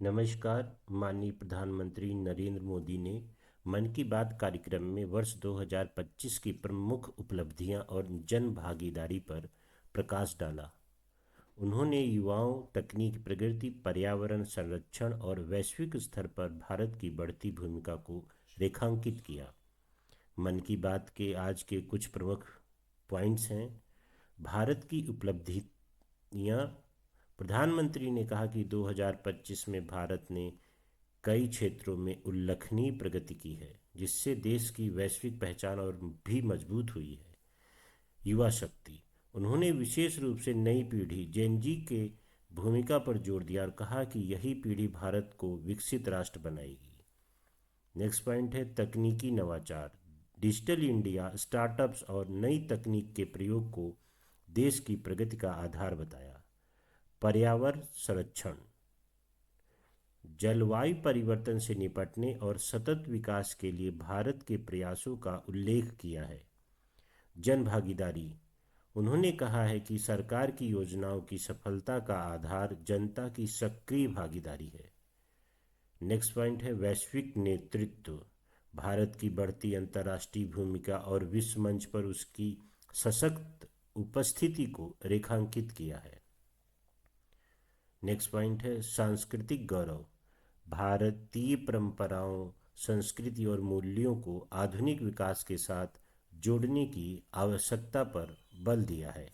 नमस्कार। माननीय प्रधानमंत्री नरेंद्र मोदी ने मन की बात कार्यक्रम में वर्ष 2025 की प्रमुख उपलब्धियां और जन भागीदारी पर प्रकाश डाला। उन्होंने युवाओं, तकनीकी प्रगति, पर्यावरण संरक्षण और वैश्विक स्तर पर भारत की बढ़ती भूमिका को रेखांकित किया। मन की बात के आज के कुछ प्रमुख पॉइंट्स हैं। भारत की उपलब्धियां। प्रधानमंत्री ने कहा कि 2025 में भारत ने कई क्षेत्रों में उल्लेखनीय प्रगति की है, जिससे देश की वैश्विक पहचान और भी मजबूत हुई है। युवा शक्ति। उन्होंने विशेष रूप से नई पीढ़ी जेनजी के भूमिका पर जोर दिया और कहा कि यही पीढ़ी भारत को विकसित राष्ट्र बनाएगी। नेक्स्ट पॉइंट है तकनीकी नवाचार। डिजिटल इंडिया, स्टार्टअप्स और नई तकनीक के प्रयोग को देश की प्रगति का आधार बताया। पर्यावरण संरक्षण। जलवायु परिवर्तन से निपटने और सतत विकास के लिए भारत के प्रयासों का उल्लेख किया है। जन भागीदारी। उन्होंने कहा है कि सरकार की योजनाओं की सफलता का आधार जनता की सक्रिय भागीदारी है। नेक्स्ट पॉइंट है वैश्विक नेतृत्व। भारत की बढ़ती अंतर्राष्ट्रीय भूमिका और विश्व मंच पर उसकी सशक्त उपस्थिति को रेखांकित किया है। नेक्स्ट पॉइंट है सांस्कृतिक गौरव। भारतीय परंपराओं, संस्कृति और मूल्यों को आधुनिक विकास के साथ जोड़ने की आवश्यकता पर बल दिया है।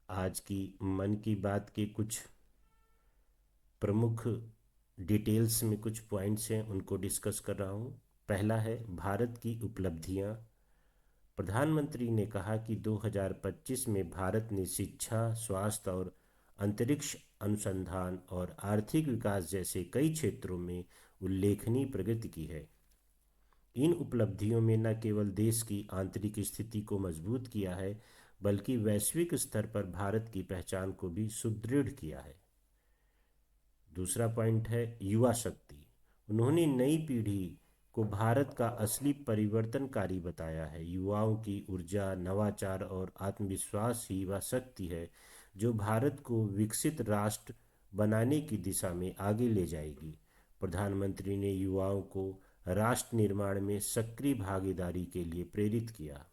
आज की मन की बात के कुछ प्रमुख डिटेल्स में कुछ पॉइंट्स हैं, उनको डिस्कस कर रहा हूँ। पहला है भारत की उपलब्धियाँ। प्रधानमंत्री ने कहा कि 2025 में भारत ने शिक्षा, स्वास्थ्य और अंतरिक्ष अनुसंधान और आर्थिक विकास जैसे कई क्षेत्रों में उल्लेखनीय प्रगति की है। इन उपलब्धियों में न केवल देश की आंतरिक स्थिति को मजबूत किया है, बल्कि वैश्विक स्तर पर भारत की पहचान को भी सुदृढ़ किया है। दूसरा पॉइंट है युवा शक्ति। उन्होंने नई पीढ़ी को भारत का असली परिवर्तनकारी बताया है। युवाओं की ऊर्जा, नवाचार और आत्मविश्वास ही वह शक्ति है जो भारत को विकसित राष्ट्र बनाने की दिशा में आगे ले जाएगी। प्रधानमंत्री ने युवाओं को राष्ट्र निर्माण में सक्रिय भागीदारी के लिए प्रेरित किया।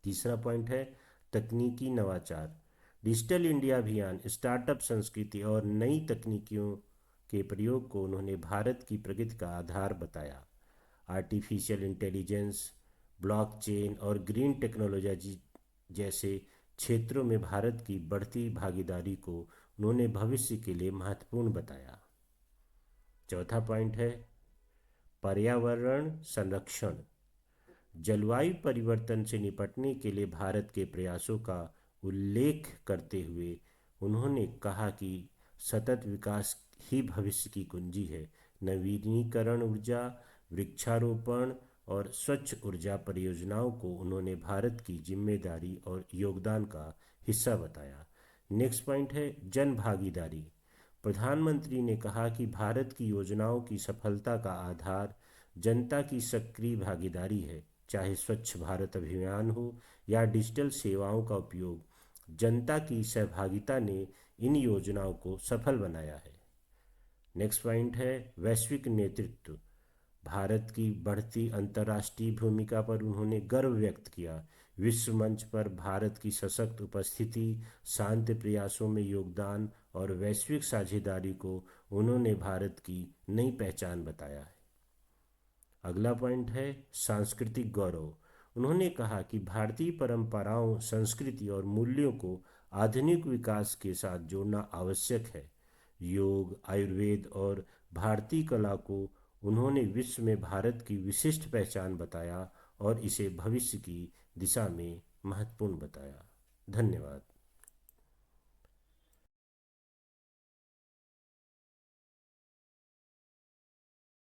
तीसरा पॉइंट है तकनीकी नवाचार। डिजिटल इंडिया अभियान, स्टार्टअप संस्कृति और नई तकनीकियों के प्रयोग को उन्होंने भारत की प्रगति का आधार बताया। आर्टिफिशियल इंटेलिजेंस, ब्लॉकचेन और ग्रीन टेक्नोलॉजी जैसे क्षेत्रों में भारत की बढ़ती भागीदारी को उन्होंने भविष्य के लिए महत्वपूर्ण बताया। चौथा पॉइंट है पर्यावरण संरक्षण। जलवायु परिवर्तन से निपटने के लिए भारत के प्रयासों का उल्लेख करते हुए उन्होंने कहा कि सतत विकास ही भविष्य की कुंजी है। नवीनीकरण ऊर्जा, वृक्षारोपण और स्वच्छ ऊर्जा परियोजनाओं को उन्होंने भारत की जिम्मेदारी और योगदान का हिस्सा बताया। नेक्स्ट पॉइंट है जन भागीदारी। प्रधानमंत्री ने कहा कि भारत की योजनाओं की सफलता का आधार जनता की सक्रिय भागीदारी है। चाहे स्वच्छ भारत अभियान हो या डिजिटल सेवाओं का उपयोग, जनता की सहभागिता ने इन योजनाओं को सफल बनाया है। नेक्स्ट पॉइंट है वैश्विक नेतृत्व। भारत की बढ़ती अंतर्राष्ट्रीय भूमिका पर उन्होंने गर्व व्यक्त किया। विश्व मंच पर भारत की सशक्त उपस्थिति, शांत प्रयासों में योगदान और वैश्विक साझेदारी को उन्होंने भारत की नई पहचान बताया है। अगला पॉइंट है सांस्कृतिक गौरव। उन्होंने कहा कि भारतीय परंपराओं, संस्कृति और मूल्यों को आधुनिक विकास के साथ जोड़ना आवश्यक है। योग, आयुर्वेद और भारतीय कला को उन्होंने विश्व में भारत की विशिष्ट पहचान बताया और इसे भविष्य की दिशा में महत्वपूर्ण बताया। धन्यवाद।